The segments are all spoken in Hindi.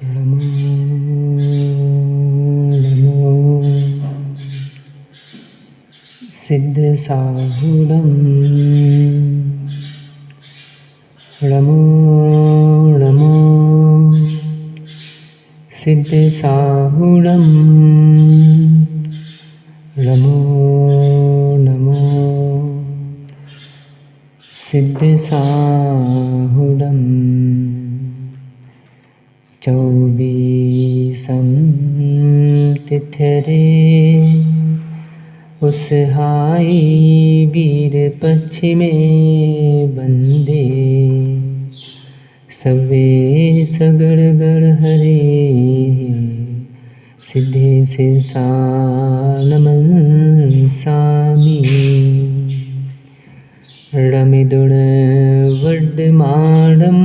नमो नमो सिद्धसाहुडं नमो नमो सिद्धसाहुडं नमो नमो सिद्धसाहुडं चौबीसं तिथरे उस हाई वीर पश्चिमे बंदे सवे सगड़ गढ़ हरे सिद्धे से नमन सामी रमिदुण वड्डमाणं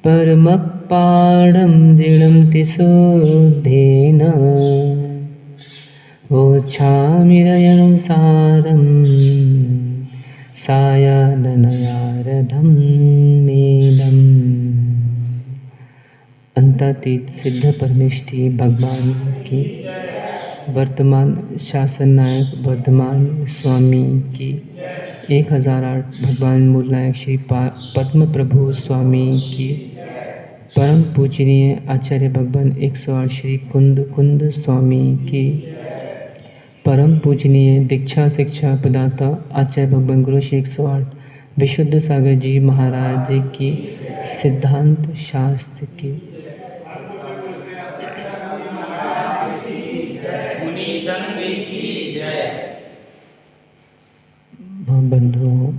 परमपाणं दृढं तिशोद्धेन ओछामिरयनुसारं सायादनयारधं मेदम्। अंतातीत सिद्ध परमेष्ठी भगवान की, वर्तमान शासन नायक वर्धमान स्वामी की, 1008 भगवान मूल नायक श्री पद्म प्रभु स्वामी की, परम पूजनीय आचार्य भगवान 108 श्री कुंद स्वामी की, परम पूजनीय दीक्षा शिक्षा प्रदाता आचार्य भगवान गुरु श्री 108 विशुद्ध सागर जी महाराज जी की, सिद्धांत शास्त्र की। बंधुओं,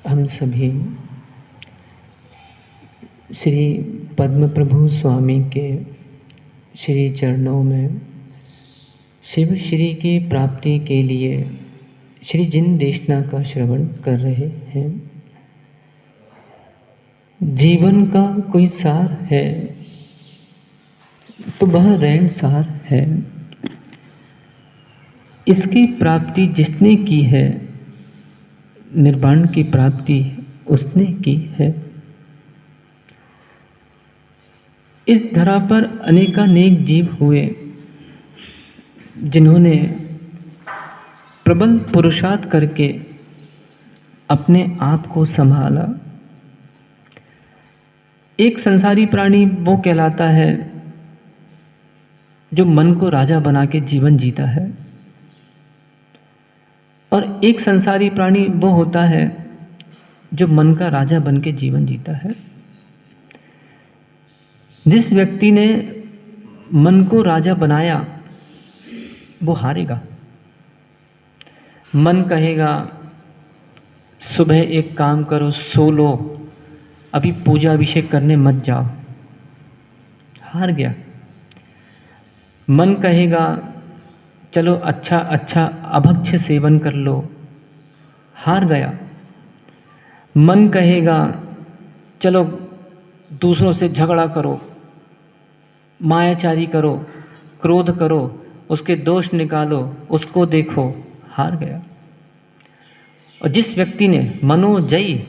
हम सभी श्री पद्म प्रभु स्वामी के श्री चरणों में शिव श्री की प्राप्ति के लिए श्री जिन देशना का श्रवण कर रहे हैं। जीवन का कोई सार है तो वह रैन सार है। इसकी प्राप्ति जिसने की है, निर्वाण की प्राप्ति उसने की है। इस धरा पर अनेकानेक जीव हुए जिन्होंने प्रबल पुरुषार्थ करके अपने आप को संभाला। एक संसारी प्राणी वो कहलाता है जो मन को राजा बना के जीवन जीता है, और एक संसारी प्राणी वो होता है जो मन का राजा बन के जीवन जीता है। जिस व्यक्ति ने मन को राजा बनाया वो हारेगा। मन कहेगा सुबह एक काम करो, सो लो, अभी पूजा अभिषेक करने मत जाओ, हार गया। मन कहेगा चलो अच्छा अभक्ष्य सेवन कर लो, हार गया। मन कहेगा चलो दूसरों से झगड़ा करो, मायाचारी करो, क्रोध करो, उसके दोष निकालो, उसको देखो, हार गया। और जिस व्यक्ति ने मनोजयी,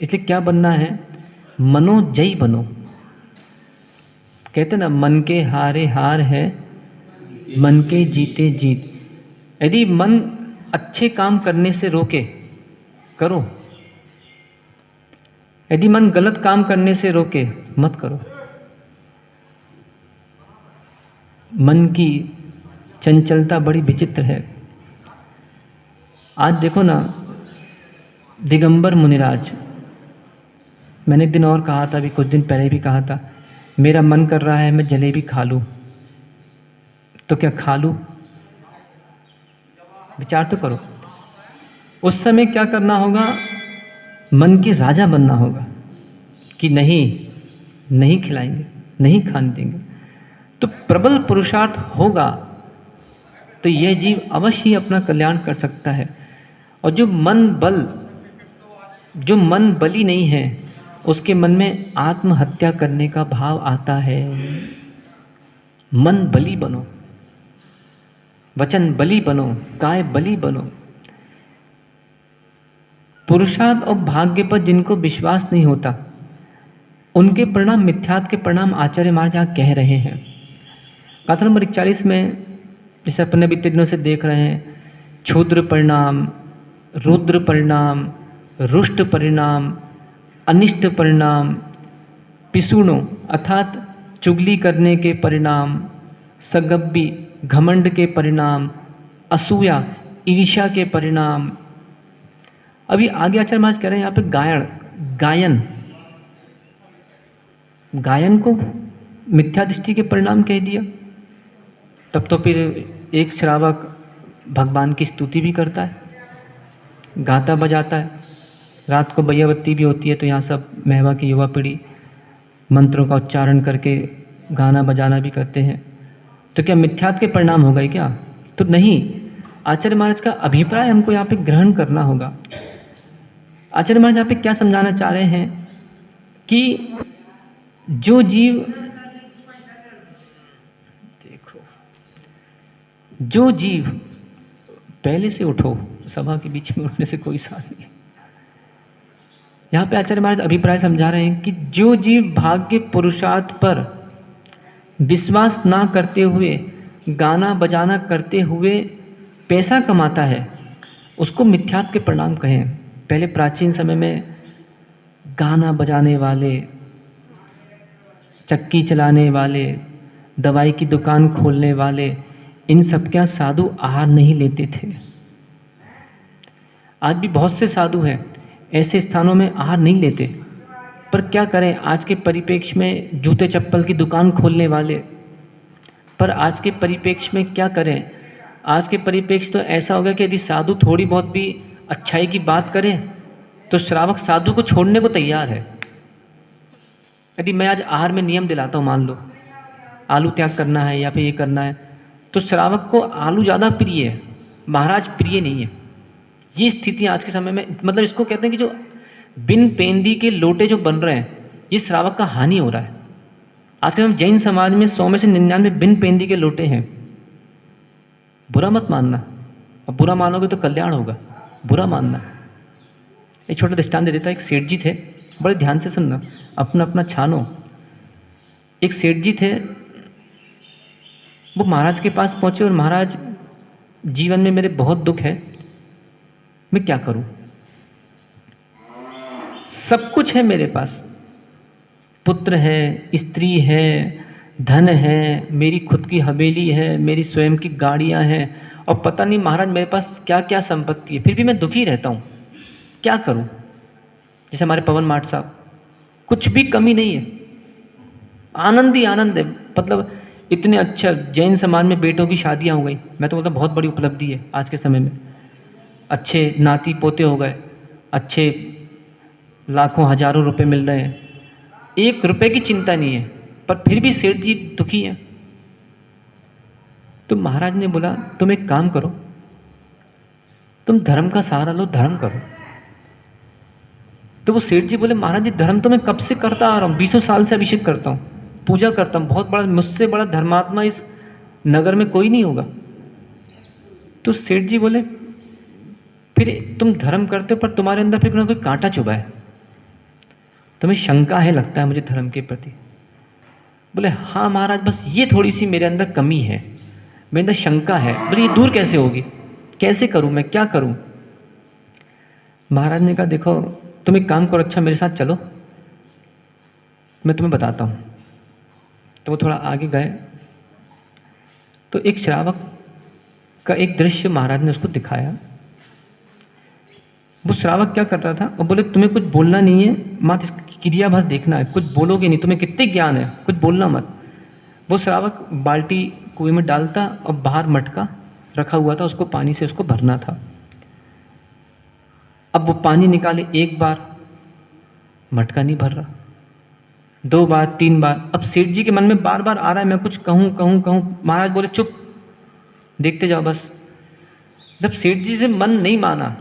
इसलिए क्या बनना है? मनोजयी बनो। कहते ना, मन के हारे हार है, मन के जीते जीत। यदि मन अच्छे काम करने से रोके, करो। यदि मन गलत काम करने से रोके, मत करो। मन की चंचलता बड़ी विचित्र है। आज देखो ना, दिगंबर मुनिराज, मैंने एक दिन और कहा था, अभी कुछ दिन पहले भी कहा था, मेरा मन कर रहा है मैं जलेबी खा लूं, तो क्या खा लूं? विचार तो करो। उस समय क्या करना होगा? मन के राजा बनना होगा कि नहीं खिलाएंगे, नहीं खाने देंगे। तो प्रबल पुरुषार्थ होगा तो यह जीव अवश्य ही अपना कल्याण कर सकता है। और जो मन बली नहीं है, उसके मन में आत्महत्या करने का भाव आता है। मन बली बनो, वचन बली बनो, काय बली बनो। पुरुषार्थ और भाग्य पर जिनको विश्वास नहीं होता, उनके परिणाम मिथ्यात्व के परिणाम आचार्य महाराज यहाँ कह रहे हैं। गाथा नंबर 41 में जैसे अपने बीते दिनों से देख रहे हैं, क्षुद्र परिणाम, रुद्र परिणाम, रुष्ट परिणाम, अनिष्ट परिणाम, पिसुणों अर्थात चुगली करने के परिणाम, सगब्बी घमंड के परिणाम, असूया ईर्ष्या के परिणाम। अभी आगे आचार्य महाराज कह रहे हैं यहाँ पे गायन को मिथ्या दृष्टि के परिणाम कह दिया। तब तो फिर एक श्रावक भगवान की स्तुति भी करता है, गाता बजाता है, रात को बैयाबत्ती भी होती है तो यहाँ सब मेहवा की युवा पीढ़ी मंत्रों का उच्चारण करके गाना बजाना भी करते हैं। तो क्या मिथ्यात्व के परिणाम हो गए क्या? तो नहीं, आचार्य महाराज का अभिप्राय हमको यहाँ पे ग्रहण करना होगा। आचार्य महाराज यहाँ पे क्या समझाना चाह रहे हैं कि जो जीव पहले से उठो, सभा के बीच में उठने से कोई सार नहीं। यहाँ पे आचार्य महाराज अभिप्राय समझा रहे हैं कि जो जीव भाग्य पुरुषार्थ पर विश्वास ना करते हुए गाना बजाना करते हुए पैसा कमाता है, उसको मिथ्यात्व के परिणाम कहें। पहले प्राचीन समय में गाना बजाने वाले, चक्की चलाने वाले, दवाई की दुकान खोलने वाले, इन सब क्या साधु आहार नहीं लेते थे। आज भी बहुत से साधु हैं ऐसे स्थानों में आहार नहीं लेते, पर क्या करें, आज के परिप्रेक्ष्य में जूते चप्पल की दुकान खोलने वाले, पर आज के परिप्रेक्ष्य में क्या करें, आज के परिप्रेक्ष्य तो ऐसा हो गया कि यदि साधु थोड़ी बहुत भी अच्छाई की बात करें तो श्रावक साधु को छोड़ने को तैयार है। यदि मैं आज आहार में नियम दिलाता हूँ, मान लो आलू त्याग करना है या फिर ये करना है, तो श्रावक को आलू ज़्यादा प्रिय है, महाराज प्रिय नहीं है। ये स्थिति आज के समय में, मतलब इसको कहते हैं कि जो बिन पेंदी के लोटे जो बन रहे हैं, ये श्रावक का हानि हो रहा है। आज के समय जैन समाज में 100 में से 99 बिन पेंदी के लोटे हैं। बुरा मत मानना, अब बुरा मानोगे तो कल्याण होगा, बुरा मानना। एक छोटा दृष्टांत दे देता। एक सेठ जी थे, बड़े ध्यान से सुनना, अपना अपना छानो। एक सेठ जी थे, वो महाराज के पास पहुँचे और महाराज, जीवन में मेरे बहुत दुख है, मैं क्या करूं? सब कुछ है मेरे पास, पुत्र है, स्त्री है, धन है, मेरी खुद की हवेली है, मेरी स्वयं की गाड़ियां हैं, और पता नहीं महाराज मेरे पास क्या क्या संपत्ति है, फिर भी मैं दुखी रहता हूं, क्या करूं? जैसे हमारे पवन माट साहब, कुछ भी कमी नहीं है, आनंद ही आनंद है। मतलब इतने अच्छा जैन समाज में बेटों की शादियां हो गई, मैं तो बोलता बहुत बड़ी उपलब्धि है आज के समय में। अच्छे नाती पोते हो गए, अच्छे लाखों हजारों रुपए मिल रहे हैं, 1 रुपए की चिंता नहीं है, पर फिर भी सेठ जी दुखी हैं। तो महाराज ने बोला तुम एक काम करो, तुम धर्म का सहारा लो, धर्म करो। तो वो सेठ जी बोले महाराज जी धर्म तो मैं कब से करता आ रहा हूँ, 20 साल से अभिषेक करता हूँ, पूजा करता हूँ, बहुत बड़ा, मुझसे बड़ा धर्मात्मा इस नगर में कोई नहीं होगा। तो सेठ जी बोले फिर तुम धर्म करते हो, पर तुम्हारे अंदर फिर कोई कांटा चुभा है, तुम्हें शंका है लगता है मुझे धर्म के प्रति। बोले हाँ महाराज, बस ये थोड़ी सी मेरे अंदर कमी है, मेरे अंदर शंका है। बोले ये दूर कैसे होगी, कैसे करूं मैं, क्या करूं? महाराज ने कहा देखो तुम एक काम करो, अच्छा मेरे साथ चलो, मैं तुम्हें बताता हूं। तो वो थोड़ा आगे गए, तो एक श्रावक का एक दृश्य महाराज ने उसको दिखाया। वो श्रावक क्या कर रहा था, और बोले तुम्हें कुछ बोलना नहीं है, मात्र इसकी क्रिया भर देखना है, कुछ बोलोगे नहीं, तुम्हें कितने ज्ञान है, कुछ बोलना मत। वो श्रावक बाल्टी कुएं में डालता और बाहर मटका रखा हुआ था, उसको पानी से उसको भरना था। अब वो पानी निकाले, 1 बार मटका नहीं भर रहा, 2 बार 3 बार। अब सेठ जी के मन में बार बार आ रहा है मैं कुछ कहूँ कहूँ कहूँ। महाराज बोले चुप, देखते जाओ बस। जब सेठ जी से मन नहीं माना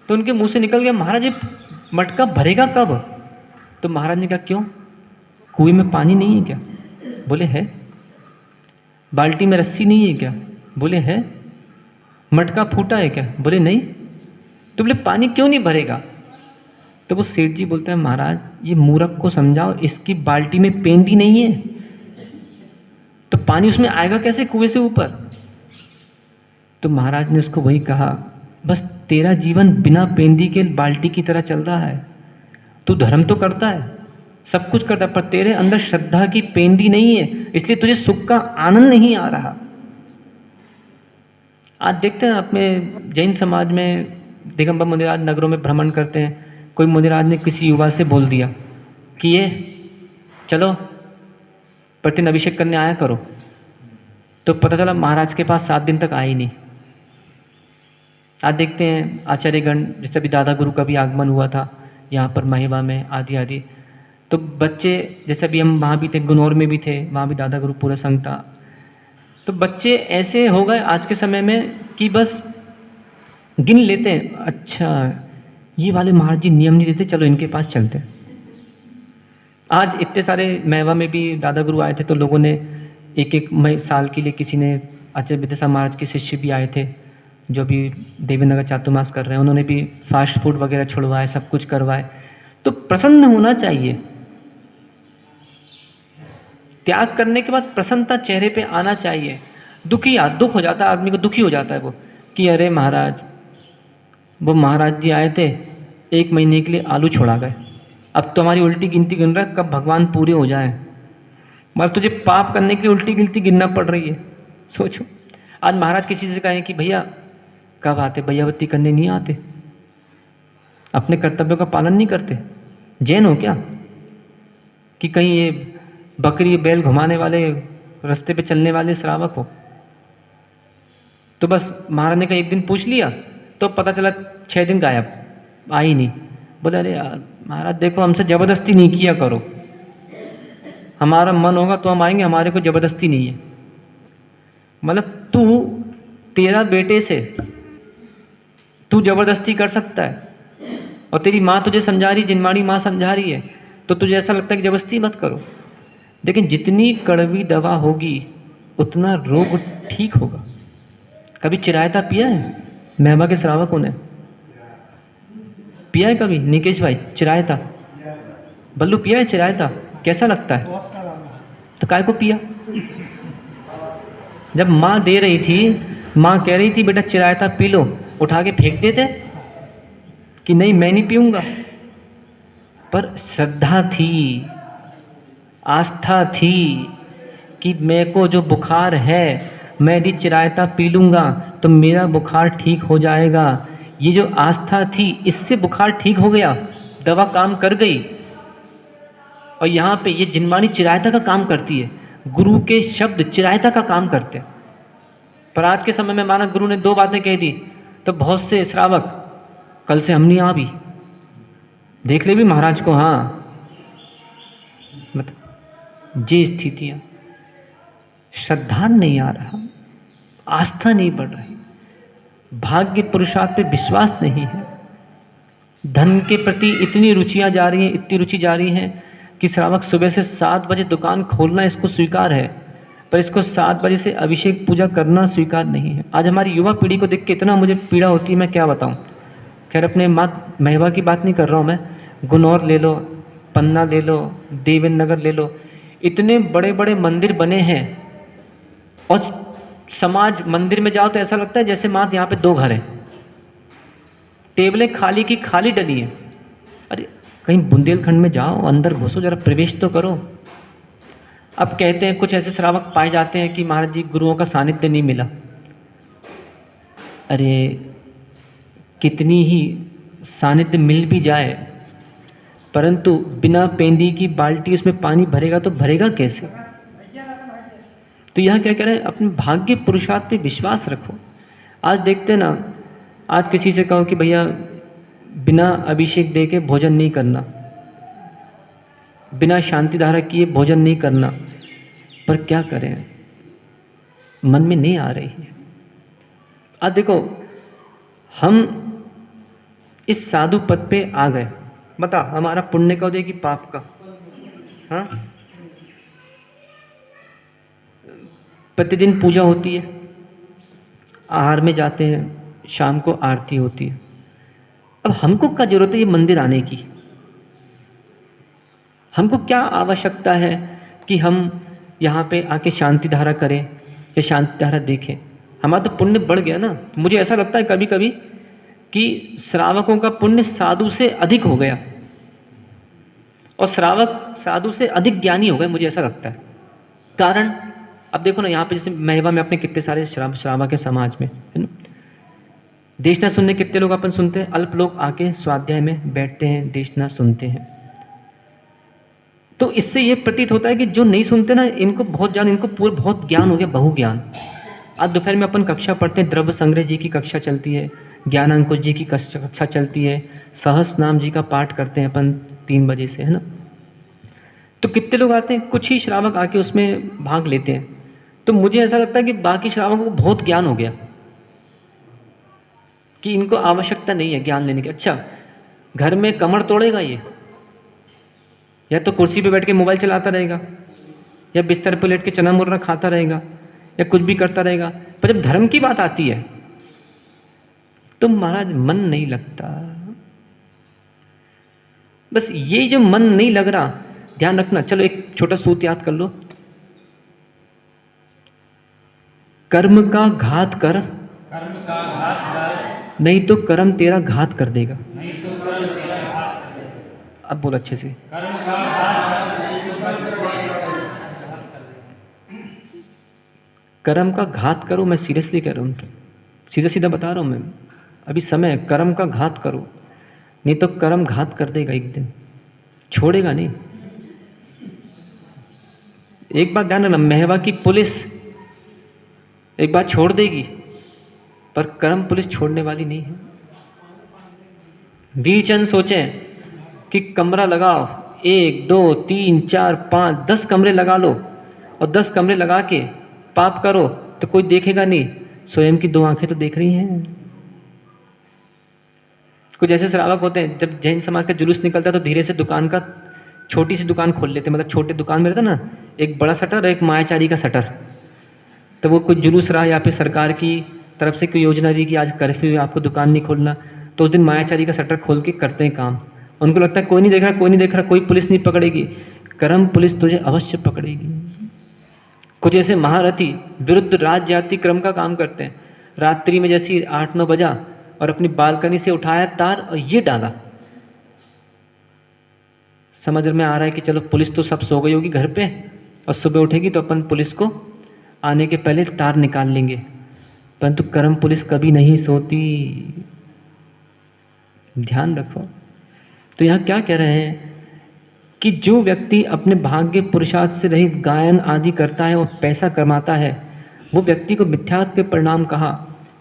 तो उनके मुंह से निकल गया महाराज ये मटका भरेगा कब? तो महाराज ने कहा क्यों, कुएं में पानी नहीं है क्या? बोले है। बाल्टी में रस्सी नहीं है क्या? बोले है। मटका फूटा है क्या? बोले नहीं। तो बोले पानी क्यों नहीं भरेगा? तो वो सेठ जी बोलते हैं महाराज ये मूर्ख को समझाओ, इसकी बाल्टी में पेंदी नहीं है तो पानी उसमें आएगा कैसे कुएं से ऊपर। तो महाराज ने उसको वही कहा, बस तेरा जीवन बिना पेंदी के बाल्टी की तरह चल रहा है। तू धर्म तो करता है, सब कुछ करता है, पर तेरे अंदर श्रद्धा की पेंदी नहीं है, इसलिए तुझे सुख का आनंद नहीं आ रहा। आज देखते हैं अपने जैन समाज में दिगंबर मुनिराज नगरों में भ्रमण करते हैं, कोई मुनिराज ने किसी युवा से बोल दिया कि ये चलो प्रतिदिन अभिषेक करने आया करो, तो पता चला महाराज के पास 7 दिन तक आए ही नहीं। आज देखते हैं आचार्यगण, जैसे भी दादा गुरु का भी आगमन हुआ था यहाँ पर महिमा में आदि आदि, तो बच्चे जैसे भी हम वहाँ भी थे, गुनौर में भी थे, वहाँ भी दादा गुरु पूरा संघ था, तो बच्चे ऐसे हो गए आज के समय में कि बस गिन लेते हैं, अच्छा ये वाले महाराज जी नियम नहीं देते, चलो इनके पास चलते हैं। आज इतने सारे मेवा में भी दादा गुरु आए थे, तो लोगों ने एक साल के लिए, किसी ने आचार्य विद्यासागर महाराज के शिष्य भी आए थे जो भी देवेंद्र चातुर्मास कर रहे हैं, उन्होंने भी फास्ट फूड वगैरह छुड़वाए, सब कुछ करवाए। तो प्रसन्न होना चाहिए, त्याग करने के बाद प्रसन्नता चेहरे पे आना चाहिए। दुख हो जाता है आदमी को, दुखी हो जाता है वो कि अरे महाराज, वो महाराज जी आए थे 1 महीने के लिए आलू छोड़ा गए, अब तो हमारी उल्टी गिनती गिन रहा है कब भगवान पूरे हो जाए, मगर तुझे पाप करने के लिए उल्टी गिनती गिनना पड़ रही है। सोचो आज महाराज किसी से कहें कि भैया कब आते, भैयावती करने नहीं आते, अपने कर्तव्यों का पालन नहीं करते, जैन हो क्या कि कहीं ये बकरी बैल घुमाने वाले, रास्ते पे चलने वाले श्रावक हो। तो बस महाराज ने कहा एक दिन पूछ लिया तो पता चला 6 दिन गायब, आ ही नहीं। बोले अरे यार महाराज देखो, हमसे ज़बरदस्ती नहीं किया करो, हमारा मन होगा तो हम आएंगे, हमारे को ज़बरदस्ती नहीं है। मतलब तू, तेरा बेटे से तू ज़बरदस्ती कर सकता है, और तेरी माँ तुझे समझा रही, जिनमाड़ी माँ समझा रही है, तो तुझे ऐसा लगता है कि ज़बरदस्ती मत करो। लेकिन जितनी कड़वी दवा होगी उतना रोग ठीक होगा। कभी चिरायता पिया है? मेवा के श्रावकों ने पिया है कभी? निकेश भाई चिरायता, बल्लू पिया है चिरायता? कैसा लगता है? तो काय को पिया? जब माँ दे रही थी, माँ कह रही थी बेटा चिरायता पी लो, उठा के फेंक देते कि नहीं मैं नहीं पीऊँगा। पर श्रद्धा थी, आस्था थी कि मेरे को जो बुखार है मैं यदि चिरायता पी लूँगा तो मेरा बुखार ठीक हो जाएगा। ये जो आस्था थी, इससे बुखार ठीक हो गया, दवा काम कर गई। और यहाँ पे ये जिनवाणी चिरायता का काम करती है, गुरु के शब्द चिरायता का काम करते हैं। पर आज के समय में माना गुरु ने 2 बातें कह दी तो बहुत से श्रावक कल से हम नहीं आ भी देख ले भी महाराज को। हाँ मतलब ये स्थितियाँ, श्रद्धा नहीं आ रहा, आस्था नहीं बढ़ रही, भाग्य पुरुषार्थ पे विश्वास नहीं है, धन के प्रति इतनी रुचियाँ जा रही हैं, इतनी रुचि जा रही हैं कि श्रावक सुबह से 7 बजे दुकान खोलना इसको स्वीकार है, पर इसको 7 बजे से अभिषेक पूजा करना स्वीकार नहीं है। आज हमारी युवा पीढ़ी को देख के इतना मुझे पीड़ा होती है, मैं क्या बताऊँ। खैर अपने मात मेवा की बात नहीं कर रहा हूँ मैं, गुनौर ले लो, पन्ना ले लो, देवेंद्र नगर ले लो, इतने बड़े बड़े मंदिर बने हैं और समाज मंदिर में जाओ तो ऐसा लगता है जैसे मात यहाँ पे 2 घर हैं, टेबलें खाली की खाली डली हैं। अरे कहीं बुंदेलखंड में जाओ, अंदर घुसो, जरा प्रवेश तो करो। अब कहते हैं कुछ ऐसे श्रावक पाए जाते हैं कि महाराज जी गुरुओं का सानिध्य नहीं मिला। अरे कितनी ही सानिध्य मिल भी जाए, परंतु बिना पेंदी की बाल्टी उसमें पानी भरेगा तो भरेगा कैसे। तो यहाँ क्या कह रहे हैं, अपने भाग्य पुरुषार्थ पे विश्वास रखो। आज देखते ना, आज किसी से कहो कि भैया बिना अभिषेक दे के भोजन नहीं करना, बिना शांति धारा किए भोजन नहीं करना, पर क्या करें, मन में नहीं आ रही है। आज देखो हम इस साधु पद पे आ गए, बता हमारा पुण्य का उदय कि पाप का? हाँ, प्रतिदिन पूजा होती है, आहार में जाते हैं, शाम को आरती होती है। अब हमको क्या जरूरत है ये मंदिर आने की? हमको क्या आवश्यकता है कि हम यहाँ पे आके शांति धारा करें या शांति धारा देखें? हमारा तो पुण्य बढ़ गया ना। मुझे ऐसा लगता है कभी कभी कि श्रावकों का पुण्य साधु से अधिक हो गया और श्रावक साधु से अधिक ज्ञानी हो गए, मुझे ऐसा लगता है। कारण अब देखो ना, यहाँ पे जैसे मेहवा में अपने कितने सारे श्रावक है समाज में, है ना। देशना सुनने कितने लोग अपन सुनते हैं, अल्प लोग आके स्वाध्याय में बैठते हैं, देशना सुनते हैं। तो इससे ये प्रतीत होता है कि जो नहीं सुनते ना, इनको बहुत ज्ञान, इनको पूरा बहुत ज्ञान हो गया, बहु ज्ञान। आज दोपहर में अपन कक्षा पढ़ते हैं, द्रव्य संग्रह जी की कक्षा चलती है, ज्ञान अंकुश जी की कक्षा चलती है, सहस नाम जी का पाठ करते हैं अपन 3 बजे से, है ना। तो कितने लोग आते हैं, कुछ ही श्रावक आके उसमें भाग लेते हैं। तो मुझे ऐसा लगता है कि बाकी श्रावकों को बहुत ज्ञान हो गया कि इनको आवश्यकता नहीं है ज्ञान लेने की। अच्छा, घर में कमर तोड़ेगा ये, या तो कुर्सी पे बैठ के मोबाइल चलाता रहेगा, या बिस्तर पर लेट के चना मुर्रा खाता रहेगा, या कुछ भी करता रहेगा। पर जब धर्म की बात आती है तो महाराज मन नहीं लगता। बस ये जो मन नहीं लग रहा, ध्यान रखना। चलो एक छोटा सूत्र याद कर लो, कर्म का घात कर, नहीं तो कर्म तेरा घात कर देगा। अब बोल अच्छे से। कर्म का घात करो, मैं सीरियसली कह रहा हूँ, सीधा सीधा बता रहा हूँ मैं। अभी समय है, कर्म का घात करो, नहीं तो कर्म घात कर देगा, एक दिन छोड़ेगा नहीं। एक बात ध्यान रखना, मेहवा की पुलिस एक बार छोड़ देगी, पर कर्म पुलिस छोड़ने वाली नहीं है। वीरचंद सोचे कि कमरा लगाओ, 1 2 3 4 5 10 कमरे लगा लो, और 10 कमरे लगा के पाप करो तो कोई देखेगा नहीं, स्वयं की 2 आंखें तो देख रही हैं। कुछ ऐसे श्रावक होते हैं, जब जैन समाज का जुलूस निकलता है तो धीरे से दुकान का, छोटी सी दुकान खोल लेते हैं। मतलब छोटे दुकान में रहता ना, एक बड़ा शटर और एक मायाचारी का शटर। तो वो कुछ जुलूस रहा या फिर सरकार की तरफ से कोई योजना दी कि आज कर्फ्यू है, आपको दुकान नहीं खोलना, तो उस दिन मायाचारी का शटर खोल के करते हैं काम। उनको लगता है कोई नहीं देख रहा, कोई नहीं देख रहा, कोई पुलिस नहीं पकड़ेगी। कर्म पुलिस तुझे अवश्य पकड़ेगी। कुछ ऐसे महारथी विरुद्ध राज जाति क्रम का काम करते हैं। रात्रि में जैसी 8-9 बजा और अपनी बालकनी से उठाया तार और ये डाला। समझ में आ रहा है कि चलो पुलिस तो सब सो गई होगी घर पे, और सुबह उठेगी तो अपन पुलिस को आने के पहले तार निकाल लेंगे। परंतु कर्म पुलिस कभी नहीं सोती, ध्यान रखो। तो यहाँ क्या कह रहे हैं कि जो व्यक्ति अपने भाग्य पुरुषार्थ से रहित गायन आदि करता है और पैसा कमाता है, वो व्यक्ति को मिथ्यात्व के परिणाम कहा।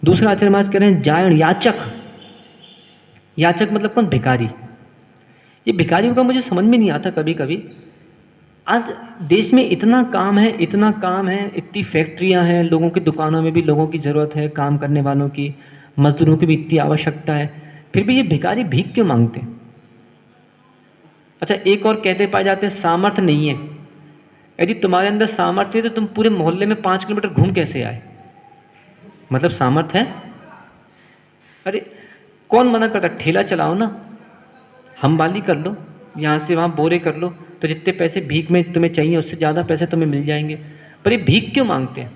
दूसरा आचार्य महाराज कह रहे हैं जायण, याचक। याचक मतलब कौन? भिखारी। ये भिखारियों का मुझे समझ में नहीं आता कभी कभी। आज देश में इतना काम है, इतना काम है, इतनी फैक्ट्रियां हैं, लोगों की दुकानों में भी लोगों की ज़रूरत है, काम करने वालों की, मजदूरों की भी इतनी आवश्यकता है, फिर भी ये भिखारी भीख क्यों मांगते हैं? अच्छा, एक और कहते पाए जाते हैं सामर्थ्य नहीं है। यदि तुम्हारे अंदर सामर्थ्य है तो तुम पूरे मोहल्ले में 5 किलोमीटर घूम कैसे आए? मतलब सामर्थ्य है। अरे कौन मना करता? ठेला चलाओ ना, हम वाली कर लो, यहाँ से वहाँ बोरे कर लो, तो जितने पैसे भीख में तुम्हें चाहिए उससे ज़्यादा पैसे तुम्हें मिल जाएंगे। पर ये भीख क्यों मांगते हैं?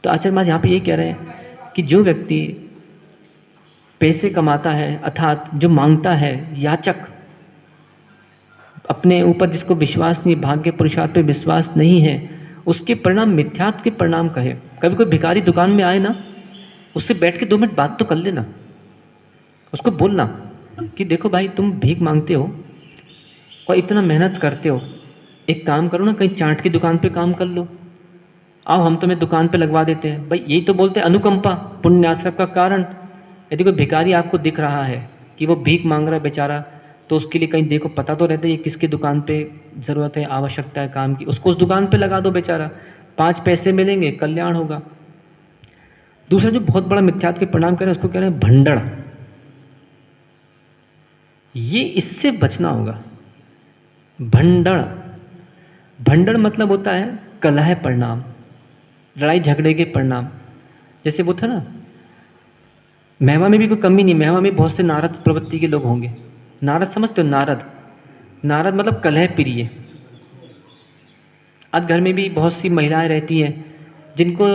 तो आचार्य महाराज यहाँ पे ये कह रहे हैं कि जो व्यक्ति पैसे कमाता है, अर्थात जो मांगता है, याचक, अपने ऊपर जिसको विश्वास नहीं, भाग्य पुरुषार्थ पे विश्वास नहीं है, उसके परिणाम मिथ्यात्व के परिणाम कहे। कभी कोई भिखारी दुकान में आए ना, उससे बैठ के 2 मिनट बात तो कर लेना, उसको बोलना कि देखो भाई, तुम भीख मांगते हो और इतना मेहनत करते हो, एक काम करो ना, कहीं चाट की दुकान पे काम कर लो, आओ हम तुम्हें दुकान पे लगवा देते हैं। भाई यही तो बोलते हैं अनुकंपा, पुण्य आश्रय का कारण। यदि कोई भिखारी आपको दिख रहा है कि वो भीख मांग रहा है बेचारा, तो उसके लिए कहीं देखो, पता तो रहता है ये किसकी दुकान पे ज़रूरत है, आवश्यकता है काम की, उसको उस दुकान पे लगा दो बेचारा, 5 पैसे मिलेंगे, कल्याण होगा। दूसरा जो बहुत बड़ा मिथ्यात्व के परिणाम कह रहे हैं उसको कह रहे हैं भंडड़। ये इससे बचना होगा। भंडड़, भंडड़ मतलब होता है कलह परिणाम, लड़ाई झगड़े के परिणाम। जैसे वो था ना, मेहमा में भी कोई कमी नहीं, मेहमा में बहुत से नारद प्रवृत्ति के लोग होंगे। नारद समझते हो? नारद नारद मतलब कलह प्रिय। आज घर में भी बहुत सी महिलाएं रहती हैं जिनको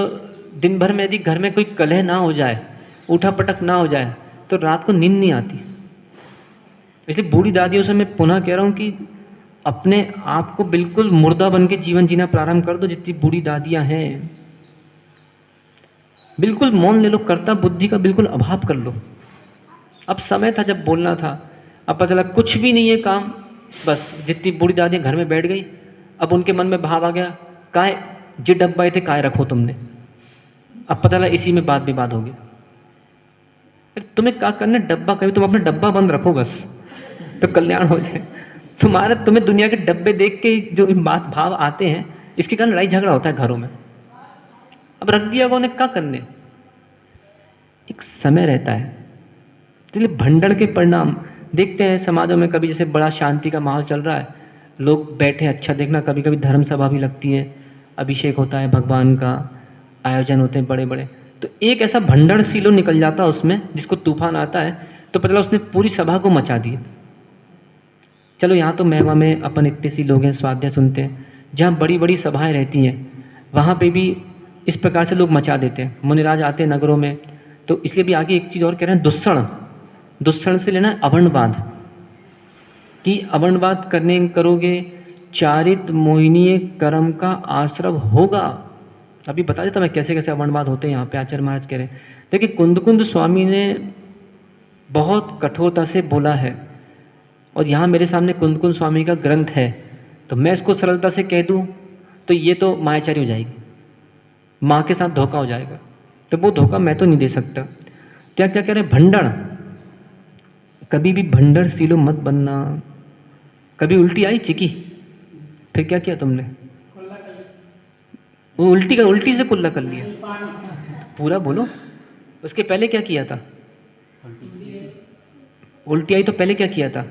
दिन भर में यदि घर में कोई कलह ना हो जाए, उठा पटक ना हो जाए, तो रात को नींद नहीं आती। इसलिए बूढ़ी दादियों से मैं पुनः कह रहा हूँ कि अपने आप को बिल्कुल मुर्दा बन के जीवन जीना प्रारंभ कर दो। जितनी बूढ़ी दादियां हैं, बिल्कुल मौन ले लो, कर्ता बुद्धि का बिल्कुल अभाव कर लो। अब समय था जब बोलना था, अब पता चला कुछ भी नहीं है काम, बस जितनी बूढ़ी दादियां घर में बैठ गई। अब उनके मन में भाव आ गया, काय जे डब्बा थे काय रखो तुमने। अब पता चला इसी में बात विवाद हो गया। तुम्हें क्या करना, डब्बा कभी तुम अपना डब्बा बंद रखो बस, तो कल्याण हो जाए। तुम्हें दुनिया के डब्बे देख के जो बात भाव आते हैं, इसके कारण लड़ाई झगड़ा होता है घरों में। अब रख दिया उन्हें क्या करने, एक समय रहता है। इसलिए भंडण के परिणाम देखते हैं समाजों में। कभी जैसे बड़ा शांति का माहौल चल रहा है, लोग बैठे, अच्छा देखना, कभी कभी धर्म सभा भी लगती है, अभिषेक होता है, भगवान का आयोजन होते हैं बड़े बड़े, तो एक ऐसा भंडण सीलो निकल जाता है उसमें, जिसको तूफान आता है, तो पता चला उसने पूरी सभा को मचा दिया। चलो यहाँ तो महवा में अपन इतने सी लोग हैं, स्वाध्याय सुनते हैं, जहाँ बड़ी बड़ी सभाएं रहती हैं वहाँ पे भी इस प्रकार से लोग मचा देते हैं। मुनिराज आते हैं नगरों में, तो इसलिए भी आगे एक चीज़ और कह रहे हैं, दुस्सण से लेना है अवर्णवाद, कि अवर्णवाद करोगे चारित मोहिनीय कर्म का आश्रव होगा। अभी बता देता मैं कैसे कैसे अवर्णवाद होते हैं यहाँ पे। आचार्य महाराज कह रहे हैं, देखिए कुंद स्वामी ने बहुत कठोरता से बोला है, और यहाँ मेरे सामने कुंद स्वामी का ग्रंथ है, तो मैं इसको सरलता से कह दूँ तो ये तो मायाचारी हो जाएगी, माँ के साथ धोखा हो जाएगा। तो वो धोखा मैं तो नहीं दे सकता। क्या क्या कह रहे हैं, भंडण, कभी भी भंडर सीलो मत बनना। कभी उल्टी आई चिकी, फिर क्या किया तुमने, वो उल्टी से कुल्ला कर लिया। पूरा बोलो, उसके पहले क्या किया था? उल्टी आई तो पहले क्या किया था?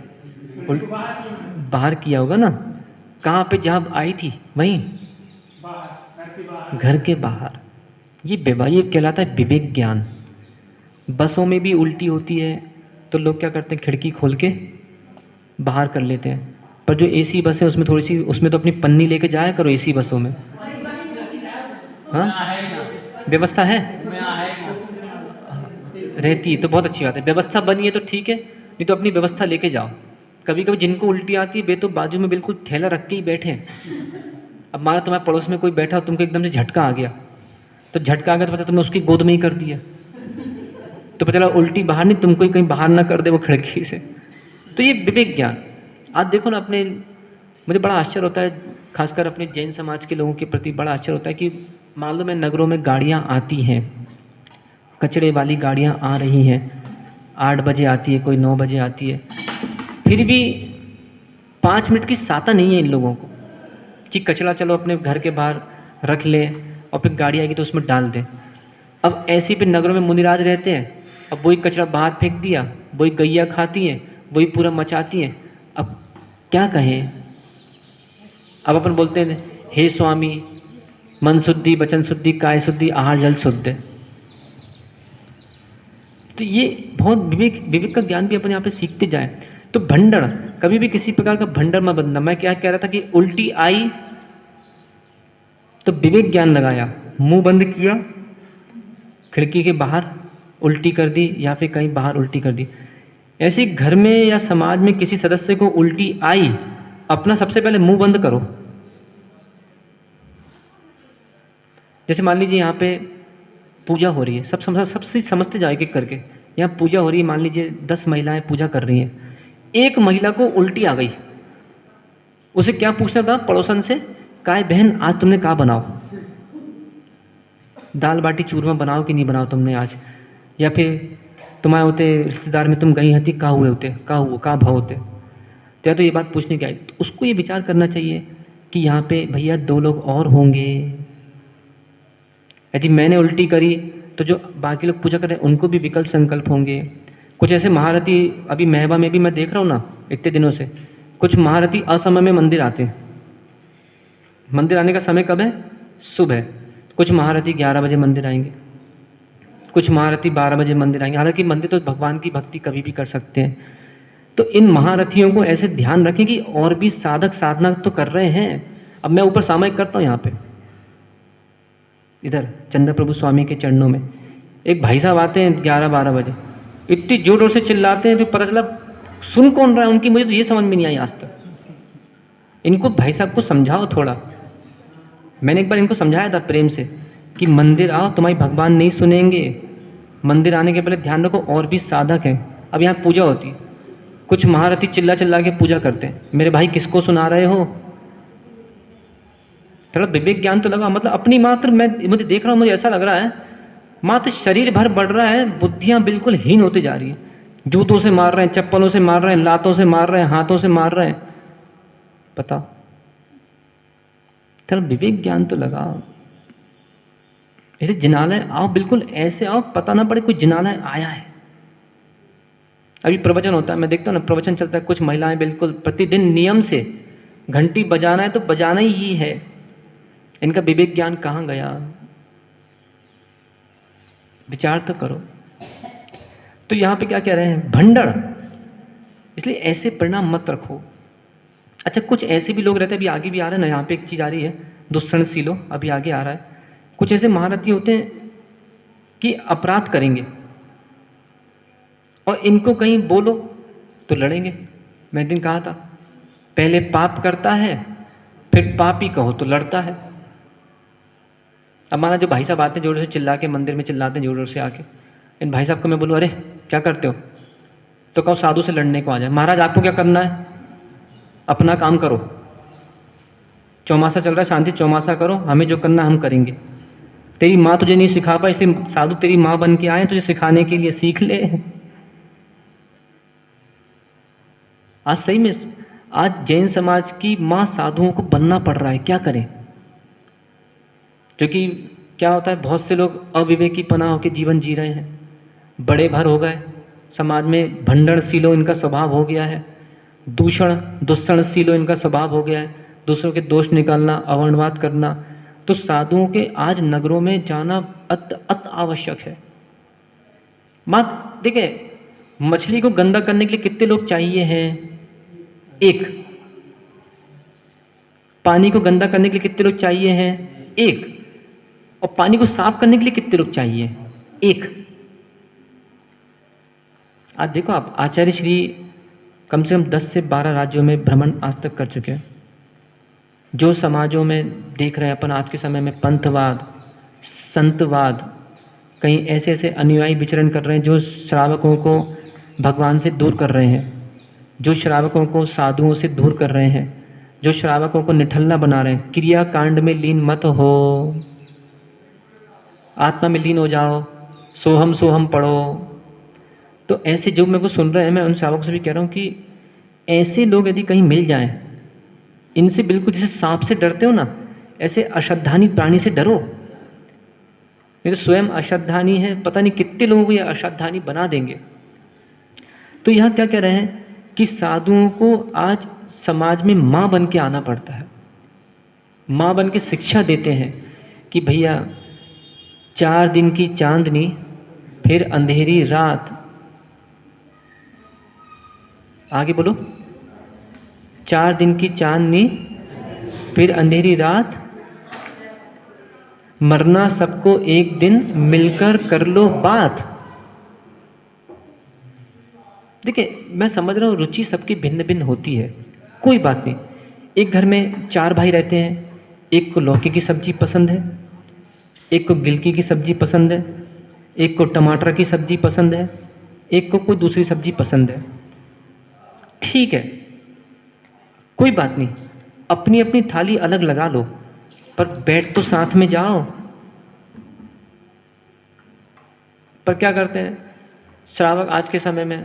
बाहर किया होगा ना। कहाँ पे, जहाँ आई थी वहीं, घर के बाहर। ये कहलाता है विवेक ज्ञान। बसों में भी उल्टी होती है तो लोग क्या करते हैं, खिड़की खोल के बाहर कर लेते हैं। पर जो एसी बस है उसमें थोड़ी सी, उसमें तो अपनी पन्नी लेके जाया करो एसी बसों में। हाँ, व्यवस्था है, रहती है तो बहुत अच्छी बात है। व्यवस्था बनी है तो ठीक है, नहीं तो अपनी व्यवस्था लेके जाओ। कभी कभी जिनको उल्टी आती है वे तो बाजू में बिल्कुल थैला रख के ही बैठे हैं। अब मानो तुम्हारे पड़ोस में कोई बैठा, तुमको एकदम से झटका आ गया, तो झटका आ गया तो पता तुमने उसकी गोद में ही कर दिया, तो पता चला उल्टी बाहर नहीं, तुमको ही कहीं बाहर ना कर दे वो खिड़की से। तो ये विवेक ज्ञान। आज देखो ना, अपने मुझे बड़ा आश्चर्य होता है, खासकर अपने जैन समाज के लोगों के प्रति बड़ा आश्चर्य होता है कि मान लो मैं नगरों में गाड़ियाँ आती हैं, कचड़े वाली गाड़ियाँ आ रही हैं, 8 बजे आती है, कोई 9 बजे आती है, फिर भी 5 मिनट की साता नहीं है इन लोगों को कि कचरा चलो अपने घर के बाहर रख ले और फिर गाड़ी आएगी तो उसमें डाल दें। अब ऐसे भी नगरों में मुनिराज रहते हैं, अब वही कचरा बाहर फेंक दिया, वही गैया खाती हैं, वही पूरा मचाती हैं। अब क्या कहें? अब अपन बोलते हैं, हे स्वामी मन शुद्धि, वचन शुद्धि, काय शुद्धि, आहार जल शुद्ध। तो ये बहुत विवेक का ज्ञान भी अपन यहाँ पे सीखते जाएं। तो भंडण, कभी भी किसी प्रकार का भंडर मत बनना। मैं क्या कह रहा था कि उल्टी आई तो विवेक ज्ञान लगाया, मुंह बंद किया, खिड़की के बाहर उल्टी कर दी या फिर कहीं बाहर उल्टी कर दी। ऐसे घर में या समाज में किसी सदस्य को उल्टी आई, अपना सबसे पहले मुंह बंद करो। जैसे मान लीजिए यहाँ पे पूजा हो रही है, सबसे समझते जाओ एक एक करके। यहाँ पूजा हो रही है, मान लीजिए 10 महिलाएं पूजा कर रही हैं, एक महिला को उल्टी आ गई, उसे क्या पूछना था पड़ोसन से, काय बहन आज तुमने क्या बनाओ, दाल बाटी चूरमा बनाओ कि नहीं बनाओ तुमने आज, या फिर तुम्हारे होते रिश्तेदार में तुम गई हती का हुए होते, का भाव होते, तो ये बात पूछने की आई। तो उसको ये विचार करना चाहिए कि यहाँ पे भैया 2 लोग और होंगे, यदि मैंने उल्टी करी तो जो बाकी लोग पूजा कर रहे हैं उनको भी विकल्प संकल्प होंगे। कुछ ऐसे महारथी, अभी महवा में भी मैं देख रहा हूँ ना इतने दिनों से, कुछ महारथी असमय में मंदिर आते हैं। मंदिर आने का समय कब है? सुबह। कुछ महारथी 11 बजे मंदिर आएंगे, कुछ महारथी 12 बजे मंदिर आएंगे। हालांकि मंदिर तो भगवान की भक्ति कभी भी कर सकते हैं, तो इन महारथियों को ऐसे ध्यान रखें कि और भी साधक साधना तो कर रहे हैं। अब मैं ऊपर सामयिक करता हूँ यहाँ पे, इधर चंद्र प्रभु स्वामी के चरणों में एक भाई साहब आते हैं 11-12 बजे, इतनी जोर जोर से चिल्लाते हैं तो पता चला सुन कौन रहा है उनकी, मुझे तो ये समझ में नहीं आई आज तक। इनको भाई साहब को समझाओ थोड़ा। मैंने एक बार इनको समझाया था प्रेम से कि मंदिर आओ, तुम्हारी भगवान नहीं सुनेंगे, मंदिर आने के पहले ध्यान रखो और भी साधक हैं। अब यहाँ पूजा होती है, कुछ महारथी चिल्ला चिल्ला के पूजा करते हैं, मेरे भाई किसको सुना रहे हो? थोड़ा विवेक ज्ञान तो लगा। मतलब अपनी मात्र, मैं मुझे देख रहा हूँ, मुझे ऐसा लग रहा है मात्र शरीर भर बढ़ रहा है, बुद्धियाँ बिल्कुल हीन होती जा रही है। जूतों से मार रहे हैं, चप्पलों से मार रहे हैं, लातों से मार रहे हैं, हाथों से मार रहे हैं। पता थोड़ा विवेक ज्ञान तो लगा। ऐसे जिनालय आओ, बिल्कुल ऐसे आओ पता ना पड़े कोई जिनालय आया है। अभी प्रवचन होता है, मैं देखता हूँ ना प्रवचन चलता है, कुछ महिलाएं बिल्कुल प्रतिदिन नियम से घंटी बजाना है तो बजाना ही है। इनका विवेक ज्ञान कहाँ गया? विचार तो करो। तो यहाँ पे क्या कह रहे हैं? भंडड़। इसलिए ऐसे परिणाम मत रखो। अच्छा, कुछ ऐसे भी लोग रहते हैं, अभी आगे भी आ रहे हैं ना, यहाँ पे एक चीज़ आ रही है, दुष्संशीलो, अभी आगे आ रहा है। कुछ ऐसे महारथी होते हैं कि अपराध करेंगे और इनको कहीं बोलो तो लड़ेंगे। मैं एक दिन कहा था, पहले पाप करता है फिर पापी कहो तो लड़ता है। अब हमारा जो भाई साहब आते हैं जोर से चिल्ला के, मंदिर में चिल्लाते हैं जोर जोर से आके, इन भाई साहब को मैं बोलूँ अरे क्या करते हो, तो कहो साधु से लड़ने को आ जाए। महाराज आपको क्या करना है? अपना काम करो, चौमासा चल रहा है, शांति चौमासा करो, हमें जो करना हम करेंगे। तेरी माँ तुझे नहीं सिखा पाई, इसलिए साधु तेरी माँ बन के आए तुझे सिखाने के लिए, सीख ले। आज सही में आज जैन समाज की माँ साधुओं को बनना पड़ रहा है, क्या करें? क्योंकि क्या होता है, बहुत से लोग अविवेकी पना होकर जीवन जी रहे हैं, बड़े भर हो गए, समाज में भंडड़शीलो इनका स्वभाव हो गया है, दुष्सणशीलो इनका स्वभाव हो गया है, दूसरों के दोष निकालना, अवर्णवाद करना। तो साधुओं के आज नगरों में जाना अत आवश्यक है। माँ देखिए, मछली को गंदा करने के लिए कितने लोग चाहिए हैं? एक। पानी को गंदा करने के लिए कितने लोग चाहिए हैं? एक। और पानी को साफ करने के लिए कितने लोग चाहिए? एक। आज देखो आप, आचार्य श्री कम से कम 10 से 12 राज्यों में भ्रमण आज तक कर चुके हैं। जो समाजों में देख रहे हैं अपन आज के समय में पंथवाद, संतवाद, कहीं ऐसे ऐसे अनुयायी विचरण कर रहे हैं जो श्रावकों को भगवान से दूर कर रहे हैं, जो श्रावकों को साधुओं से दूर कर रहे हैं, जो श्रावकों को निठल्ला बना रहे हैं। क्रिया कांड में लीन मत हो, आत्मा में लीन हो जाओ, सोहम पढ़ो। तो ऐसे जो मेरे को सुन रहे हैं, मैं उन श्रावकों से भी कह रहा हूँ कि ऐसे लोग यदि कहीं मिल जाएं, इनसे बिल्कुल जैसे सांप से डरते हो ना, ऐसे अश्रद्धानी प्राणी से डरो। ये तो स्वयं अश्रद्धानी है, पता नहीं कितने लोगों को ये अश्रद्धानी बना देंगे। तो यहाँ क्या कह रहे हैं कि साधुओं को आज समाज में माँ बन के आना पड़ता है, माँ बन के शिक्षा देते हैं कि भैया 4 दिन की चांदनी फिर अंधेरी रात। आगे बोलो। 4 दिन की चांदनी फिर अंधेरी रात, मरना सबको एक दिन, मिलकर कर लो बात। देखिए, मैं समझ रहा हूँ रुचि सबकी भिन्न भिन्न होती है, कोई बात नहीं। एक घर में 4 भाई रहते हैं, एक को लौकी की सब्जी पसंद है, एक को गिलकी की सब्जी पसंद है, एक को टमाटर की सब्जी पसंद है, एक को कोई दूसरी सब्जी पसंद है। ठीक है, कोई बात नहीं, अपनी अपनी थाली अलग लगा लो, पर बैठ तो साथ में जाओ। पर क्या करते हैं श्रावक आज के समय में,